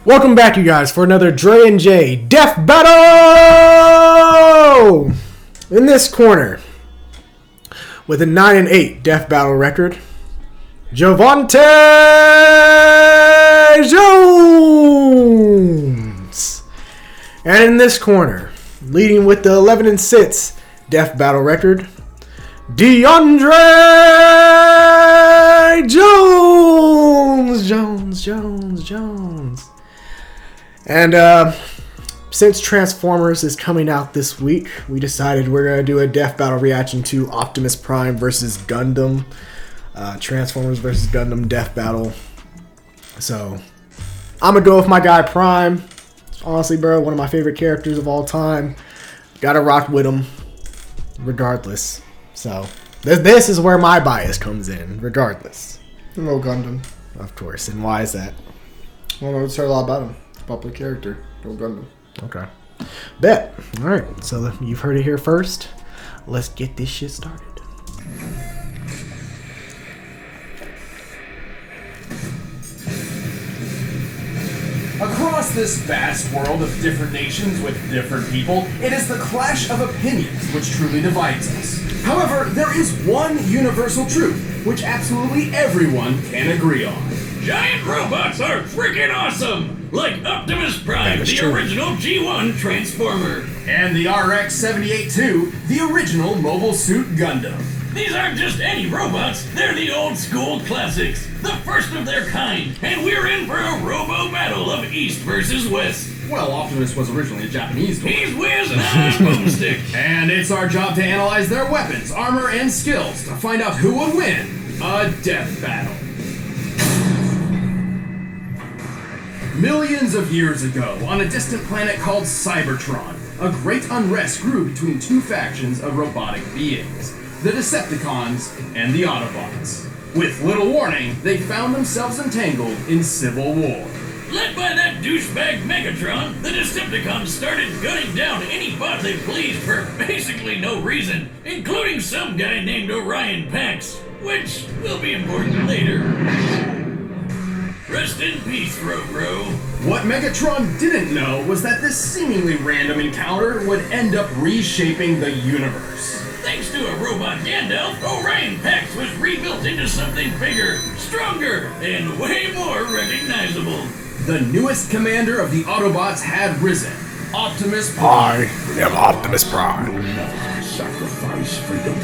Welcome back, you guys, for another Dre and J Death Battle! In this corner, with a 9-8 Death Battle record, Javante Jones! And in this corner, leading with the 11-6 Death Battle record, DeAndre Jones. And since Transformers is coming out this week, we decided we're going to do a Death Battle reaction to Optimus Prime versus Gundam. Transformers versus Gundam Death Battle. So, I'm going to go with my guy Prime. Honestly, bro, one of my favorite characters of all time. Gotta rock with him, regardless. So, this is where my bias comes in, regardless. No Gundam. Of course. And why is that? Well, I've heard a lot about him. Popular character. No Gundam. Okay. Bet. Alright, so you've heard it here first. Let's get this shit started. Across this vast world of different nations with different people, it is the clash of opinions which truly divides us. However, there is one universal truth, which absolutely everyone can agree on. Giant robots are freaking awesome! Like Optimus Prime, the original G1 Transformer. And the RX-78-2, the original Mobile Suit Gundam. These aren't just any robots, they're the old school classics, the first of their kind, and we're in for a robo battle of East versus West. Well, Optimus was originally a Japanese toy. He's Whiz and I'm Boomstick. And it's our job to analyze their weapons, armor, and skills to find out who would win a death battle. Millions of years ago, on a distant planet called Cybertron, a great unrest grew between two factions of robotic beings, the Decepticons and the Autobots. With little warning, they found themselves entangled in civil war. Led by that douchebag Megatron, the Decepticons started gunning down any bot they pleased for basically no reason, including some guy named Orion Pax, which will be important later. Rest in peace, Bro. What Megatron didn't know was that this seemingly random encounter would end up reshaping the universe. Thanks to a robot Gandalf, Orion Pax was rebuilt into something bigger, stronger, and way more recognizable. The newest commander of the Autobots had risen, Optimus Prime. I am Optimus Prime. Sacrifice freedom.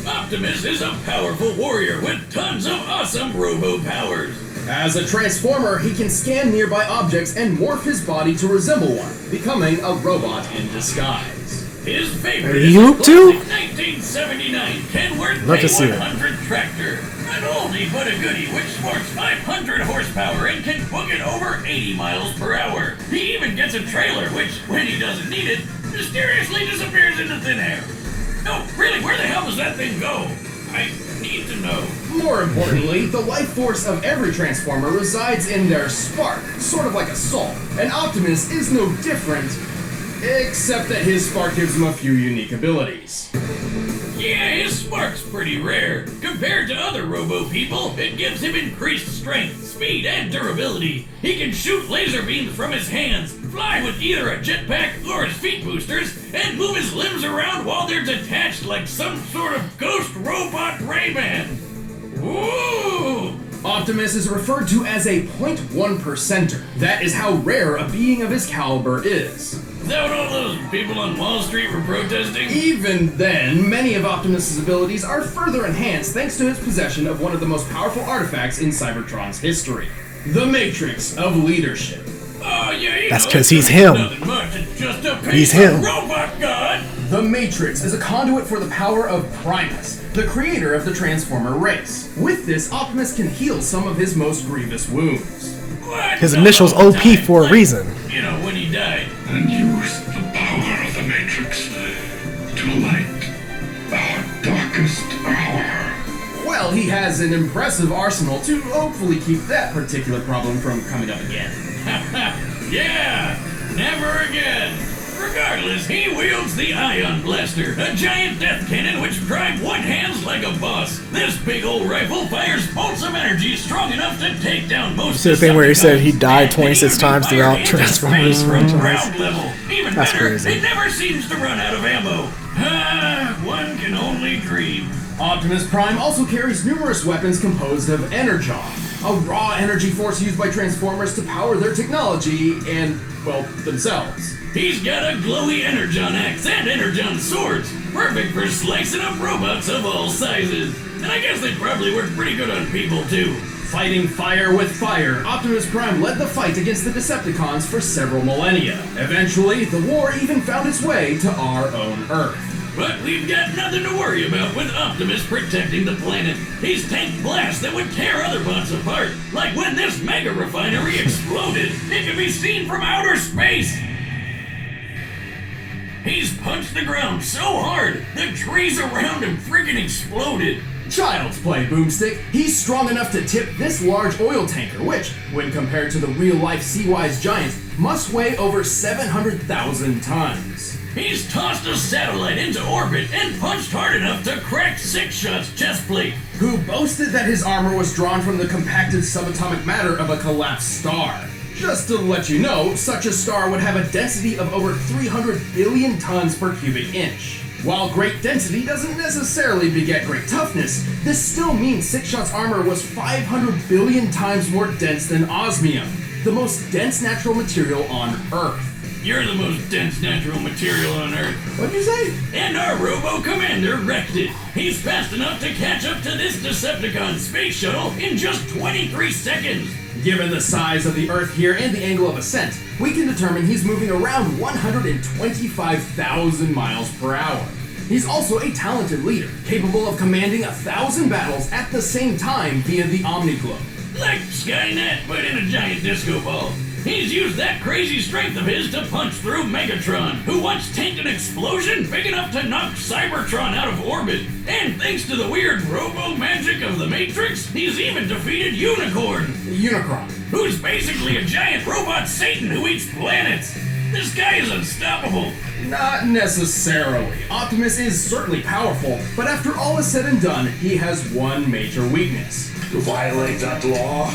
Optimus is a powerful warrior with tons of awesome robo powers. As a Transformer, he can scan nearby objects and morph his body to resemble one, becoming a robot in disguise. His favorite is a classic 1979 Kenworth K100 tractor. An oldie but a goodie which sports 500 horsepower and can book it over 80 miles per hour. He even gets a trailer which, when he doesn't need it, mysteriously disappears into thin air. No, really, where the hell does that thing go? I need to know. More importantly, the life force of every Transformer resides in their spark, sort of like a soul. And Optimus is no different, except that his spark gives him a few unique abilities. Yeah, his spark's pretty rare. Compared to other robo people, it gives him increased strength, speed, and durability. He can shoot laser beams from his hands, fly with either a jetpack or his feet boosters, and move his limbs around while they're detached like some sort of ghost robot Rayman. Ooh! Optimus is referred to as a 0.1%er. That is how rare a being of his caliber is. Is that what all those people on Wall Street were protesting? Even then, many of Optimus's abilities are further enhanced thanks to his possession of one of the most powerful artifacts in Cybertron's history, the Matrix of Leadership. Oh, yeah, that's because he's him. He's him. Robot god. The Matrix is a conduit for the power of Primus, the creator of the Transformer race. With this, Optimus can heal some of his most grievous wounds. What? His initials OP for a reason. You know, when he died. And use the power of the Matrix to light our darkest hour. Well, he has an impressive arsenal to hopefully keep that particular problem from coming up again. Yeah, never again. Regardless, he wields the Ion Blaster, a giant death cannon which Prime one-hands like a boss. This big old rifle fires bolts of energy strong enough to take down most See the thing where he said he died 26 times throughout into Transformers space from franchise? ground level. Even That's better, crazy. it never seems to run out of ammo. One can only dream. Optimus Prime also carries numerous weapons composed of Energon, a raw energy force used by Transformers to power their technology and, well, themselves. He's got a glowy Energon axe and Energon swords, perfect for slicing up robots of all sizes. And I guess they probably work pretty good on people, too. Fighting fire with fire, Optimus Prime led the fight against the Decepticons for several millennia. Eventually, the war even found its way to our own Earth. But we've got nothing to worry about with Optimus protecting the planet. He's tanked blasts that would tear other bots apart, like when this mega refinery exploded. It could be seen from outer space. He's punched the ground so hard, the trees around him freaking exploded. Child's play, Boomstick. He's strong enough to tip this large oil tanker, which, when compared to the real-life Sea-Wise giants, must weigh over 700,000 tons. He's tossed a satellite into orbit and punched hard enough to crack Six Shot's chest plate. Who boasted that his armor was drawn from the compacted subatomic matter of a collapsed star. Just to let you know, such a star would have a density of over 300 billion tons per cubic inch. While great density doesn't necessarily beget great toughness, this still means Six Shot's armor was 500 billion times more dense than osmium, the most dense natural material on Earth. You're the most dense natural material on Earth. What'd you say? And our robo-commander wrecked it. He's fast enough to catch up to this Decepticon space shuttle in just 23 seconds. Given the size of the Earth here and the angle of ascent, we can determine he's moving around 125,000 miles per hour. He's also a talented leader, capable of commanding 1,000 battles at the same time via the Omniglobe. Like Skynet, but in a giant disco ball. He's used that crazy strength of his to punch through Megatron, who once tanked an explosion big enough to knock Cybertron out of orbit. And thanks to the weird robo-magic of the Matrix, he's even defeated Unicorn, Unicron. who's basically a giant robot Satan who eats planets. This guy is unstoppable. Not necessarily. Optimus is certainly powerful, but after all is said and done, he has one major weakness. To violate that law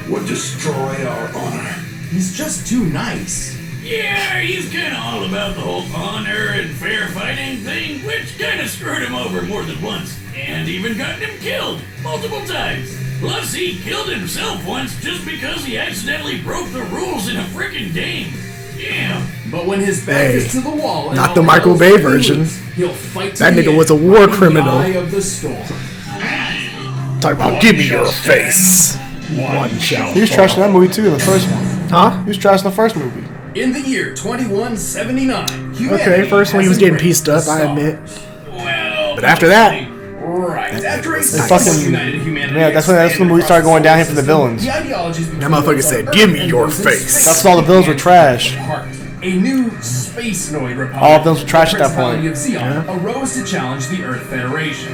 would destroy our honor. He's just too nice. Yeah, he's kinda all about the whole honor and fair fighting thing, which kinda screwed him over more than once, and even gotten him killed multiple times. Plus, he killed himself once just because he accidentally broke the rules in a freaking game. Yeah. But when his back Hey, is to the wall, and not all the Michael else Bay is version. loose, he'll fight to That the nigga end, was a war in the criminal. eye of the storm. Talk about give me your face. One shall. He was trashing that movie too in the first one. Huh? He was trashing the first movie. In the year 2179, Okay, first one he was getting pieced up, I admit. Well, But after that, Right, after a fucking- united humanity, Yeah, that's when the movie started going downhill for the villains. The ideologies That motherfucker said, "Give me your face." That's when all the villains were trash. A new space-noid republic. All of them were trash at that point. The Principality of Xeon arose to challenge the Earth Federation.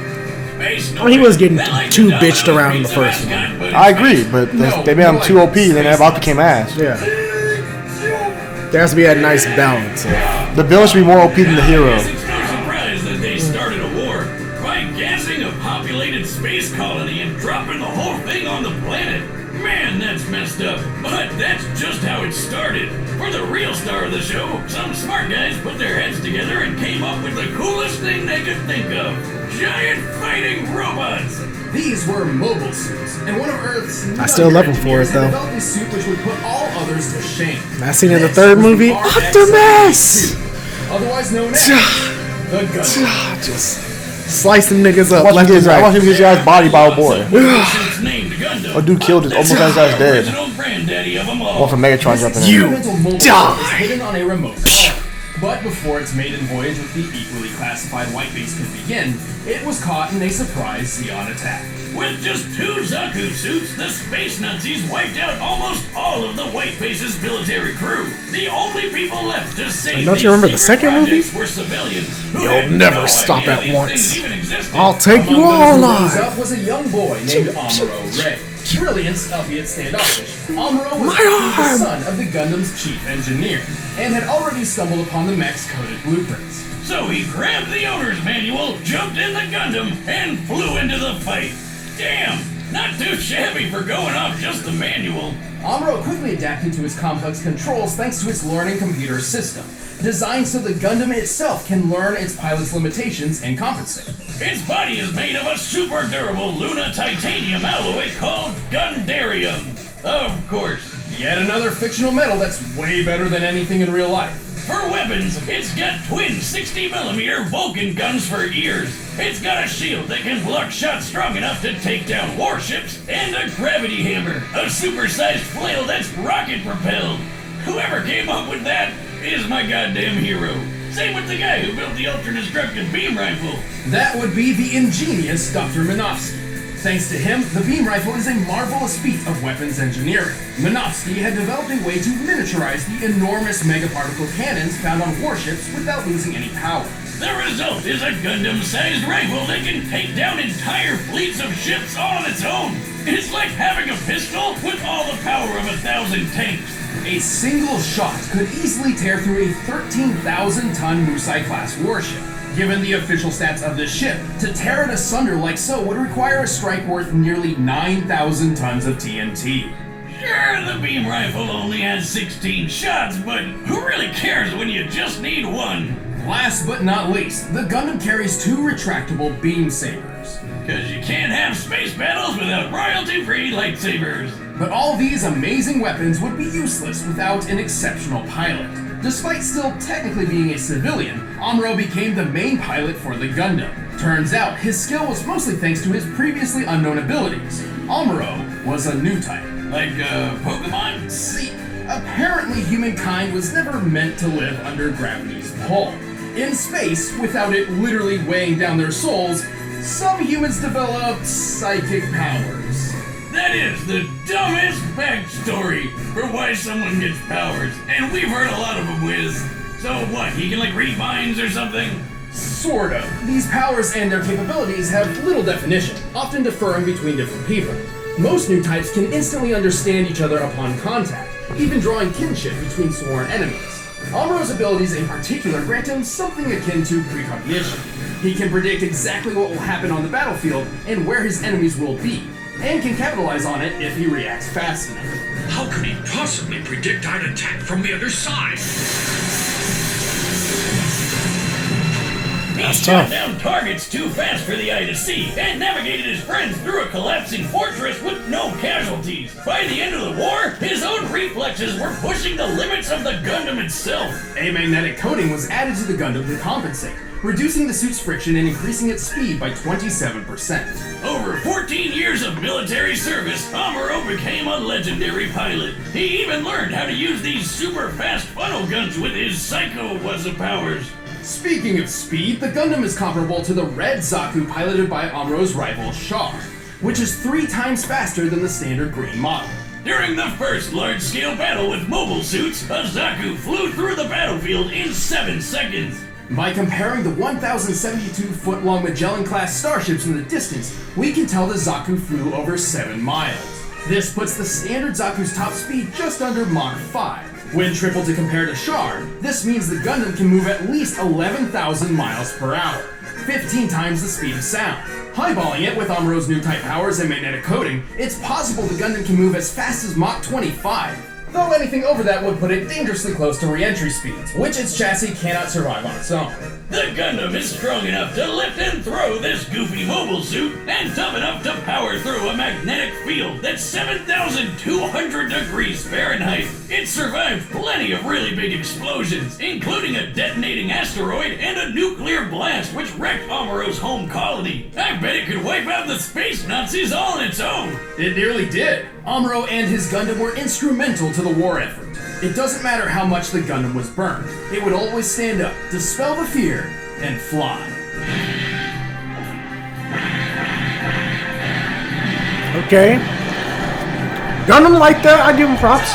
I mean, he was getting too bitched around in the first one. I agree, but they made him too OP, then everybody became ass. Yeah. There has to be a nice balance. The villain should be more OP than the hero. It's no surprise that they started a war by gassing a populated space colony and dropping the whole thing on the planet. Man, that's messed up. But that's just how it started. For the real star of the show, some smart guys put their heads together and came up with the coolest thing they could think of. Giant fighting robots. These were mobile suits, and one of Earth's I still love him for it, though. developed a suit which would put all others to shame. That scene in the This third was the movie, RX-72, Optimus! otherwise known as the Gundam. Just slice them niggas up I left and watched him right. get his guy's body by a boy. It's named Gundam. A dude killed his almost got his guys dead. Original granddaddy of them all. One from Megatron jumping in. You Experimental mobile die. suit is hidden on a remote car. But before its maiden voyage with the equally classified white base could begin, it was caught in a surprise Xeon attack. With just 2 Zaku suits, the space Nazis wiped out almost all of the White Base's military crew. The only people left to save Don't you remember the second movie? were civilians. who You'll had never no stop idea at these once. things even existed. I'll take you Among all those who rose alive. up was a young boy named Amuro Ray. Brilliant, albeit standoffish, Amuro was the son of the Gundam's chief engineer, and had already stumbled upon the mech's coded blueprints. So he grabbed the owner's manual, jumped in the Gundam, and flew into the fight. Damn, not too shabby for going off just the manual. Amuro quickly adapted to his complex controls thanks to its learning computer system, designed so the Gundam itself can learn its pilot's limitations and compensate. Its body is made of a super durable Luna titanium alloy called Gundarium. Of course. Yet another fictional metal that's way better than anything in real life. For weapons, it's got twin 60mm Vulcan guns for ears. It's got a shield that can block shots strong enough to take down warships, and a gravity hammer, a supersized flail that's rocket propelled. Whoever came up with that is my goddamn hero. Same with the guy who built the ultra-destructive beam rifle. That would be the ingenious Dr. Minovsky. Thanks to him, the beam rifle is a marvelous feat of weapons engineering. Minovsky had developed a way to miniaturize the enormous megaparticle cannons found on warships without losing any power. The result is a Gundam-sized rifle that can take down entire fleets of ships all on its own. It's like having a pistol with all the power of 1,000 tanks. A single shot could easily tear through a 13,000-ton Musai-class warship. Given the official stats of the ship, to tear it asunder like so would require a strike worth nearly 9,000 tons of TNT. Sure, the beam rifle only has 16 shots, but who really cares when you just need one? Last but not least, the Gundam carries two retractable beam sabers. Because you can't have space battles without royalty-free lightsabers. But all these amazing weapons would be useless without an exceptional pilot. Despite still technically being a civilian, Amuro became the main pilot for the Gundam. Turns out, his skill was mostly thanks to his previously unknown abilities. Amuro was a new type. Like, Pokemon? See, apparently humankind was never meant to live under gravity's pull. In space, without it literally weighing down their souls, some humans developed psychic powers. That is the dumbest backstory for why someone gets powers, and we've heard a lot of them whiz. So what, he can like read minds or something? Sort of. These powers and their capabilities have little definition, often differing between different people. Most new types can instantly understand each other upon contact, even drawing kinship between sworn enemies. Amuro's abilities in particular grant him something akin to precognition. He can predict exactly what will happen on the battlefield and where his enemies will be, and can capitalize on it if he reacts fast enough. How could he possibly predict I'd attack from the other side? He shot down targets too fast for the eye to see, and navigated his friends through a collapsing fortress with no casualties. By the end of the war, his own reflexes were pushing the limits of the Gundam itself. A magnetic coating was added to the Gundam to compensate, reducing the suit's friction and increasing its speed by 27%. Over 14 years of military service, Amuro became a legendary pilot. He even learned how to use these super fast funnel guns with his Psycho powers. Speaking of speed, the Gundam is comparable to the Red Zaku piloted by Amuro's rival Char, which is 3 times faster than the standard green model. During the first large-scale battle with mobile suits, a Zaku flew through the battlefield in 7 seconds. By comparing the 1,072-foot-long Magellan-class starships in the distance, we can tell the Zaku flew over 7 miles. This puts the standard Zaku's top speed just under Mach 5. When tripled to compare to Char, this means the Gundam can move at least 11,000 miles per hour, 15 times the speed of sound. Highballing it with Amuro's new type powers and magnetic coating, it's possible the Gundam can move as fast as Mach 25. Though anything over that would put it dangerously close to re-entry speeds, which its chassis cannot survive on its own. The Gundam is strong enough to lift and throw this goofy mobile suit, and tough enough to power through a magnetic field that's 7,200 degrees Fahrenheit. It survived plenty of really big explosions, including a detonating asteroid and a nuclear blast which wrecked Amuro's home colony. I bet it could wipe out the space Nazis all on its own. It nearly did. Amuro and his Gundam were instrumental to the war effort. It doesn't matter how much the Gundam was burned. It would always stand up, dispel the fear, and fly. Okay. Gundam like that, I give him props.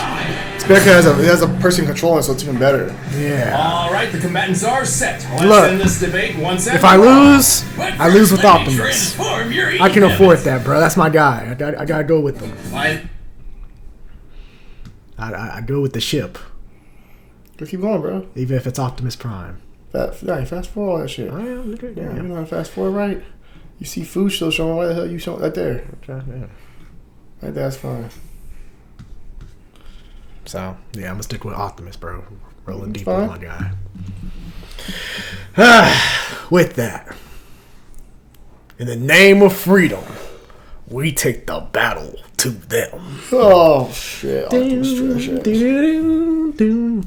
It's because it has a person controlling, so it's even better. Yeah. All right, the combatants are set. Let's Look, end this debate once and If I for all. lose, But I lose with first, let me Optimus. transform your I can E-Cabin. afford that, bro. That's my guy. I gotta go with him. I go with the ship, Just keep going, bro. even if it's Optimus Prime. Fast forward all that shit. Oh, yeah, look at Yeah, that. you know how to fast forward, right? You see food still showing. Why the hell you showing right there? Yeah. Right, that's fine. So, yeah, I'm gonna stick with Optimus, bro. Rolling deep Fine. with my guy. With that, in the name of freedom, we take the battle to them. Oh shit! Optimus trash ass.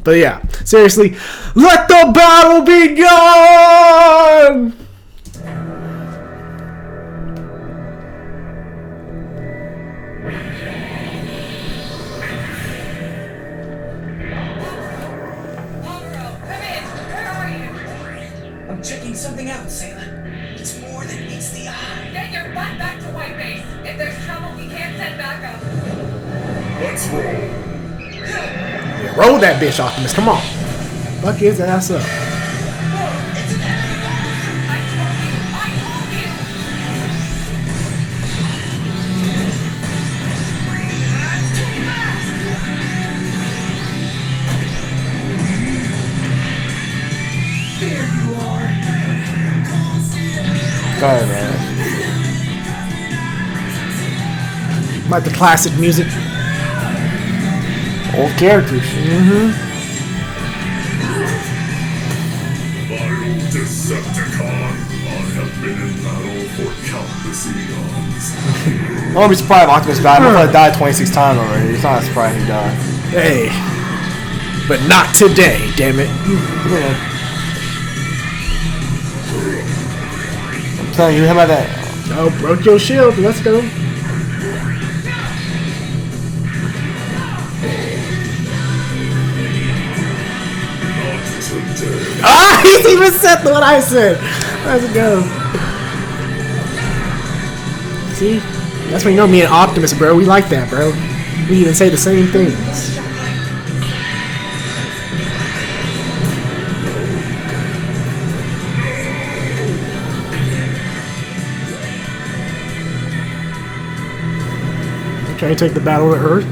But yeah, seriously, let the battle begin! I'm checking something out, Sailor. It's more than meets the eye. Get your butt back to White Base. If there's trouble, we can't send backup. Let's roll. Yeah, roll that bitch, Optimus. Come on. Fuck his ass up. I told you. Go ahead, man. Like the classic music. Old characters. Vile Decepticon. I have been in battle for countless eons. I won't be surprised if Optimus died. I've probably died 26 times already. It's not surprising he died. Hey. But not today, damn it. Yeah. I'm telling you, how about that? Oh, broke your shield. Let's go. Not today. Ah, he's even said what I said. Let's go. See? That's when you know me and Optimus, bro. We like that, bro. We even say the same things. Okay, take the battle to Earth.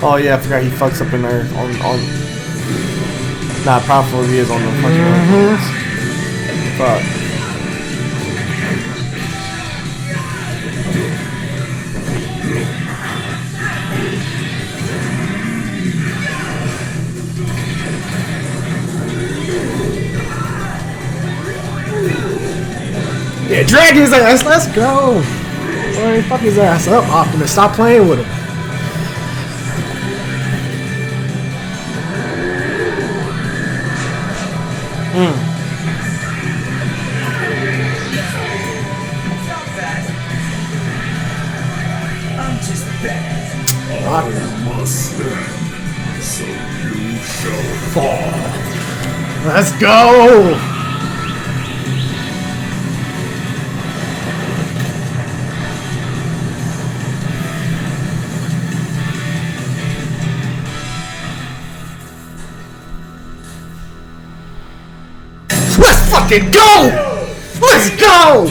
Oh yeah, I forgot he fucks up in there on. Nah, probably he is on the fucking. Fuck. Yeah, drag his ass. Let's go. Boy, fuck his ass up, Optimus. Stop playing with him. I'm just bad. I must stand, so you shall Fall. Let's go. Let's fucking go! Let's go!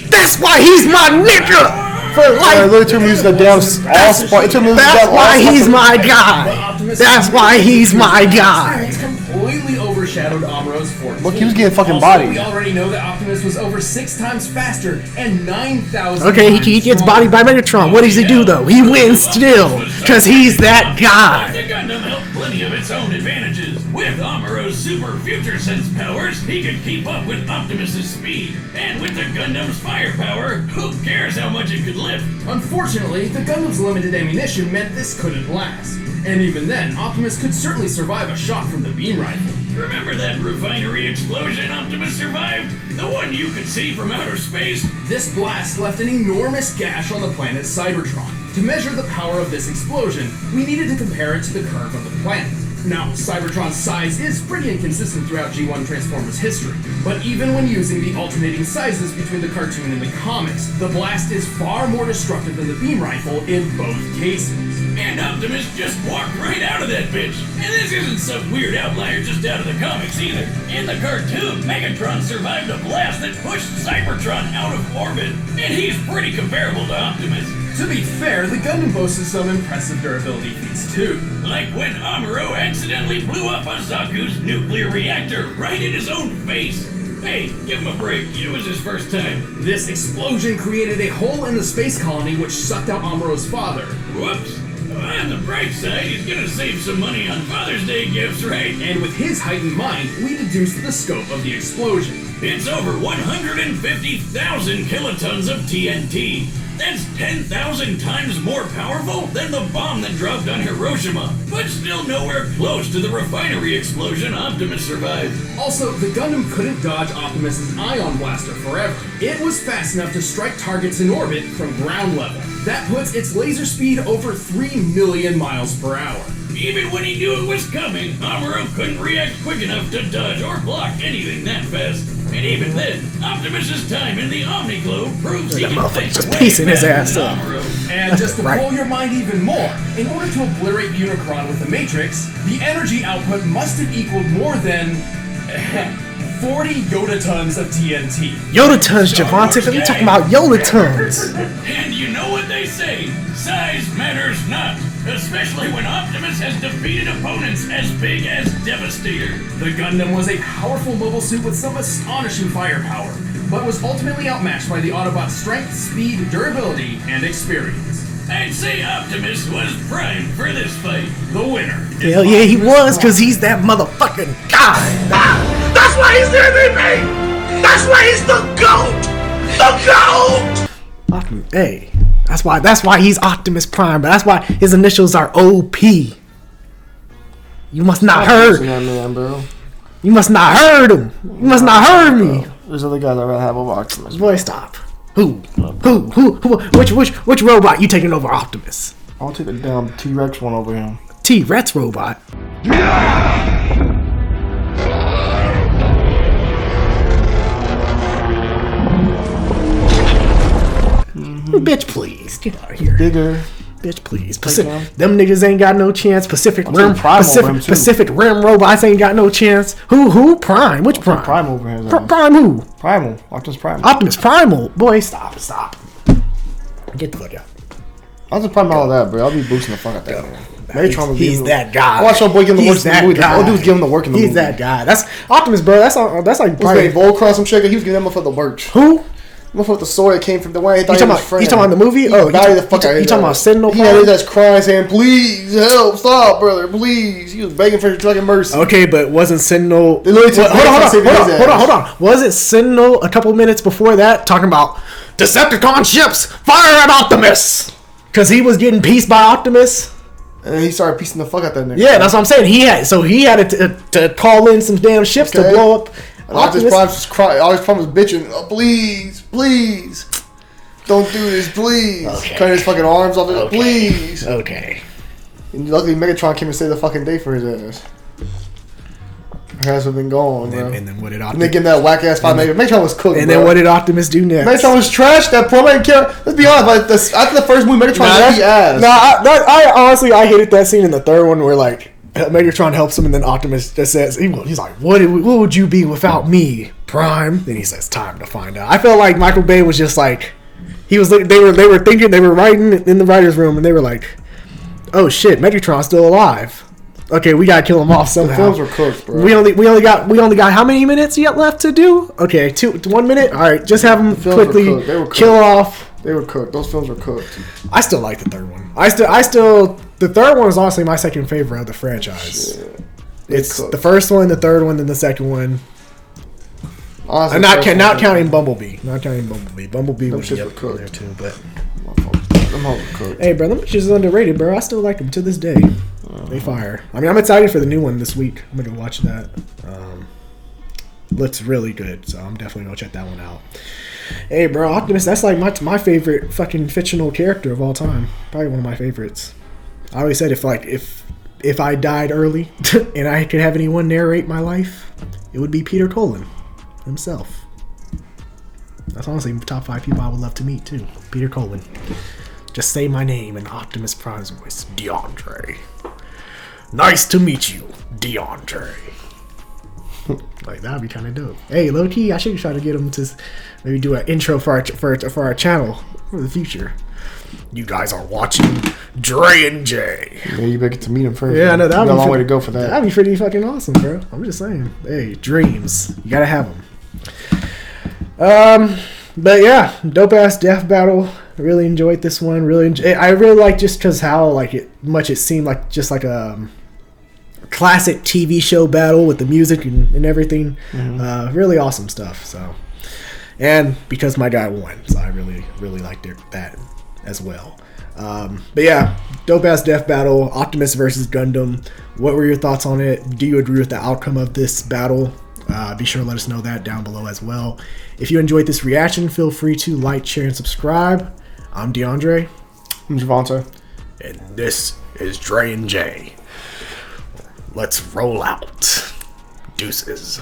That's why he's my nigga for I life. literally took him using the damn all spot. It took me using That's that why all he's spot. my guy. That's why he's my guy. It's completely overshadowed Amuro's force. Look, he was getting fucking Also, bodied. we already know that Optimus was over 6 times faster and 9,000 Okay, times he gets stronger. bodied by Megatron. What does he do though? He wins still, cause he's that The guy. Gundam held plenty of its own advantages. With Amuro's super future sense powers, he could keep up with Optimus's speed. And with the Gundam's firepower, who cares how much it could lift? Unfortunately, the Gundam's limited ammunition meant this couldn't last. And even then, Optimus could certainly survive a shot from the beam rifle. Remember that refinery explosion Optimus survived? The one you could see from outer space? This blast left an enormous gash on the planet Cybertron. To measure the power of this explosion, we needed to compare it to the curve of the planet. Now, Cybertron's size is pretty inconsistent throughout G1 Transformers history, but even when using the alternating sizes between the cartoon and the comics, the blast is far more destructive than the beam rifle in both cases. And Optimus just walked right out of that bitch. And this isn't some weird outlier just out of the comics either. In the cartoon, Megatron survived a blast that pushed Cybertron out of orbit, and he's pretty comparable to Optimus. To be fair, the Gundam boasted some impressive durability feats too. Like when Amuro accidentally blew up Azaku's nuclear reactor right in his own face. Hey, give him a break. It was his first time. This explosion created a hole in the space colony which sucked out Amuro's father. Whoops. On the bright side, he's gonna save some money on Father's Day gifts, right? And with his heightened mind, we deduced the scope of the explosion. It's over 150,000 kilotons of TNT. That's 10,000 times more powerful than the bomb that dropped on Hiroshima, but still nowhere close to the refinery explosion Optimus survived. Also, the Gundam couldn't dodge Optimus's ion blaster forever. It was fast enough to strike targets in orbit from ground level. That puts its laser speed over 3 million miles per hour. Even when he knew it was coming, Amuro couldn't react quick enough to dodge or block anything that fast. And even then, Optimus's time in the Omni-Globe proves he can think just way piecing his faster ass than up. Amuro. And just to Right. blow your mind even more, in order to obliterate Unicron with the Matrix, the energy output must have equaled more than 40 Yoda tons of TNT. Yoda tons, Javante. What are you talking about? Yoda tons. And you know what they say, size matters not, especially when Optimus has defeated opponents as big as Devastator. The Gundam was a powerful mobile suit with some astonishing firepower, but was ultimately outmatched by the Autobot's strength, speed, durability, and experience. I'd say Optimus was primed for this fight. The winner. Hell yeah, he was, because he's that motherfucking guy. That's why he's the MVP! That's why he's the GOAT! The GOAT! Hey, that's why he's Optimus Prime, but that's why his initials are OP. You must not heard. That man, bro. You must not heard him. You must not heard me. There's other guys I'd rather have over Optimus. Boy, stop. Who? Which robot you taking over Optimus? I'll take the damn T-Rex one over him. T-Rex robot. Bitch, please get out of here. Bigger. Bitch, please. them. Them niggas ain't got no chance. Pacific Rim. Prime over him, too. Pacific Rim robots ain't got no chance. Who? Prime. Which Prime? Prime over him. Prime who? Primal. Optimus Primal. Optimus Primal. Boy, stop. Get the fuck out. Optimus Primal, all that, bro. I'll be boosting the fuck out that man. Megatron was He's giving that guy. I watched my boy give him the work He's in the that movie. guy. Old dude's giving him the work in the movie. He's that guy. That's Optimus, bro. That's like His probably name Volcross, some shit. He was giving them for the work. who? Motherfucker, the sword that came from the way he You thought he talking was about? friend. You talking about the movie? Oh, the fuck out. you talking about Sentinel? He had his ass crying, saying, "Please help, stop, brother, please." He was begging for fucking mercy. Okay, but wasn't Sentinel? They literally took Hold on. Wasn't Sentinel a couple minutes before that talking about Decepticon ships fire at Optimus? Because he was getting pieced by Optimus. And then he started piecing the fuck out that nigga. Yeah, that's what I'm saying. He had to call in some damn ships to Okay. blow up And Optimus Optimus. Prime was crying. Optimus Prime was bitching. "Oh, please, don't do this, please." Okay. Cutting his fucking arms off. Okay. Please. Okay. And luckily, Megatron came and saved the fucking day for his ass. Her ass would have been gone, bro. And then what did And they Optimus? give him that whack ass fight. Megatron was cooked. And bro. then what did Optimus do next? Megatron was trash. That poor man care. Let's be honest. Like after the first movie, Megatron was the ass. I honestly hated that scene in the third one where like Megatron helps him and then Optimus just says he's like, what would you be without me, Prime? Then he says, time to find out. I felt like Michael Bay was just like they were thinking, they were writing in the writer's room and they were like, oh shit, Megatron's still alive. Okay, we gotta kill him off somehow. The films were cooked, bro. We only got how many minutes yet left to do? Okay, 1 minute. All right, just have him films were quickly cooked. They were cooked. kill off. They were cooked. Those films were cooked. I still like the third one. The third one is honestly my second favorite of the franchise. Shit. It's cooked. the first one, the third one, then the second one. Honestly, I'm the not first one counting was- Bumblebee. Not counting Bumblebee. Bumblebee Them was shits up were cooked. there too, but. Them hoes were cooked. Hey, bro, them bitches is underrated, bro. I still like them to this day. They fire. I mean, I'm excited for the new one this week. I'm gonna go watch that. Looks really good, so I'm definitely gonna check that one out. Hey, bro, Optimus, that's like my favorite fucking fictional character of all time. Probably one of my favorites. I always said if if I died early and I could have anyone narrate my life, it would be Peter Cullen himself. That's honestly top 5 people I would love to meet too. Peter Cullen. Just say my name in Optimus Prime's voice. DeAndre. Nice to meet you, DeAndre. Like, that'd be kind of dope. Hey, low key, I should try to get him to maybe do an intro for our channel for the future. You guys are watching Dre and Jay. Yeah, you better get to meet him first. Yeah, I know that'd be be a long way to go for that. That'd be pretty fucking awesome, bro. I'm just saying. Hey, dreams, you gotta have them. But yeah, dope ass death battle. I really enjoyed this one. I really like just because how it seemed like just like a classic TV show battle with the music and everything. Really awesome stuff. So, and because my guy won, so I really liked that as well. But yeah, dope ass death battle. Optimus versus Gundam. What were your thoughts on it? Do you agree with the outcome of this battle? Be sure to let us know that down below as well. If you enjoyed this reaction, feel free to like, share, and subscribe. I'm DeAndre. I'm Javante. And this is Dre and Jay. Let's roll out. Deuces.